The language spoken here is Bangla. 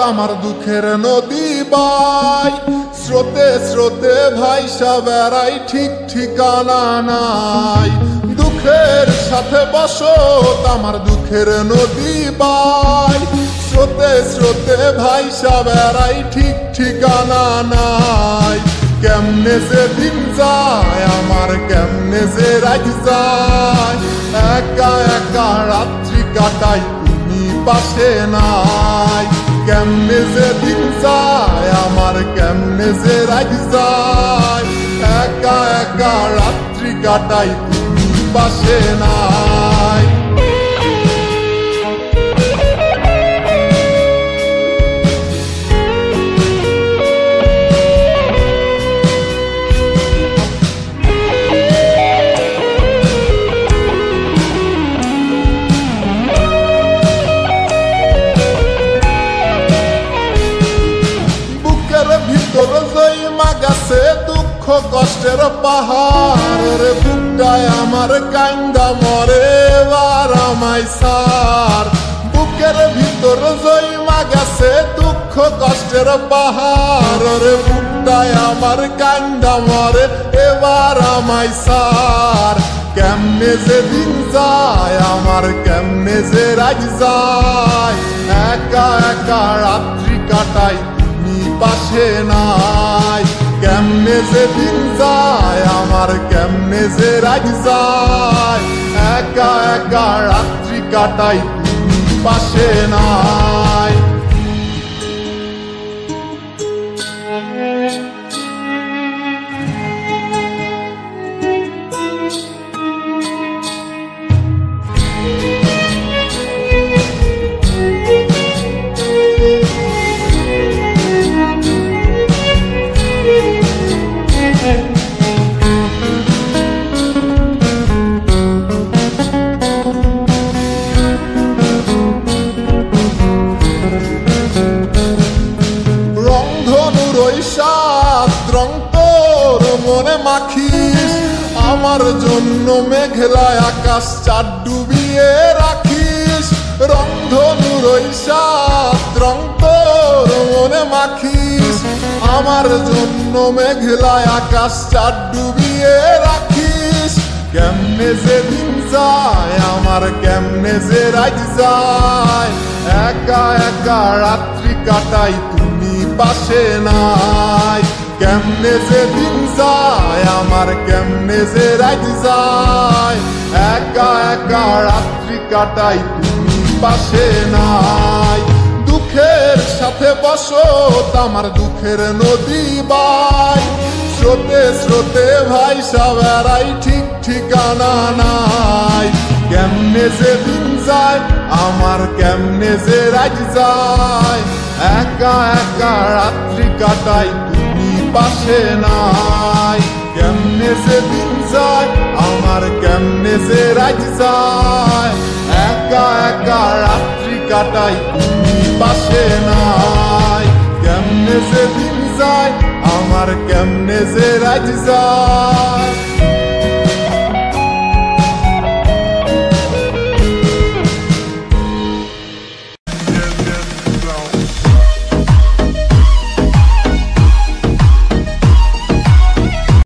আমার দুঃখের নদী বাই, স্রোতে স্রোতে ভাইসা বেড়াই ঠিক ঠিকানা নাই। দুঃখের সাথে বসত আমার দুঃখের নদী বাই, স্রোতে স্রোতে ভাইসা বেড়াই ঠিক ঠিকানা নাই। কেমনে যে দিন যায় আমার, কেমনে যে রাত যায়, একা একা রাত্রি কাটাই তুমি পাশে নাই। কেমনে যে দিন যায় আমার, কেমনে যে রাত যায়, একা একা রাত্রি কাটাই তুমি পাশে নাই। ভিতর জয়মা গেছে দুঃখ কষ্টের পাহাড়, রে বুকটায় আমার কান্দা মরে এবার আমায় সার। বুকের ভিতর জয়মা গেছে দুঃখ কষ্টের পাহাড়, রে বুকটায় আমার কান্দা মরে এবার আমায় সার। কেমনে যে দিন যায় আমার, কেমনে যে রাত যায়, একা একা রাত্রি কাটাই পাশে নাই। কেমনে যে দিন যায় আমার, কেমনে যে রাত যায়, একা একা রাত্রি কাটাই তুমি পাশে নাই। রং তোর মনে মাখিস, আমার জন্য মেঘলায় আকাশ চাঁদ ডুবিয়ে রাখিস। রংধনুর ওই সাত রং তোর মনে মাখিস, আমার জন্য মেঘলায় আকাশ চাঁদ ডুবিয়ে রাখিস। কেমনে যে দিন যায় আমার, কেমনে যে রাত যায়, একা একা রাত্রি কাটাই তুমি পাশে নাই। কেমনে যে দিন যায় আমার, কেমনে যে রাত যায়, একা একা রাত্রি কাটাই তুমি পাশে নাই। দুঃখের সাথে বসত আমার দুঃখের নদী বাই, স্রোতে স্রোতে ভাইসা বেড়াই ঠিক ঠিকানা নাই। কেমনে যে দিন যায় আমার, কেমনে যে রাত যায়, একা একা রাত্রি কাটাই তুমি পাশে নাই। কেমনে যে দিন যায় আমার, কেমনে যে রাত যায়, একা একা রাত্রি কাটাই তুমি পাশে নাই। কেমনে যে দিন যায় আমার, কেমনে যে রাত যায়।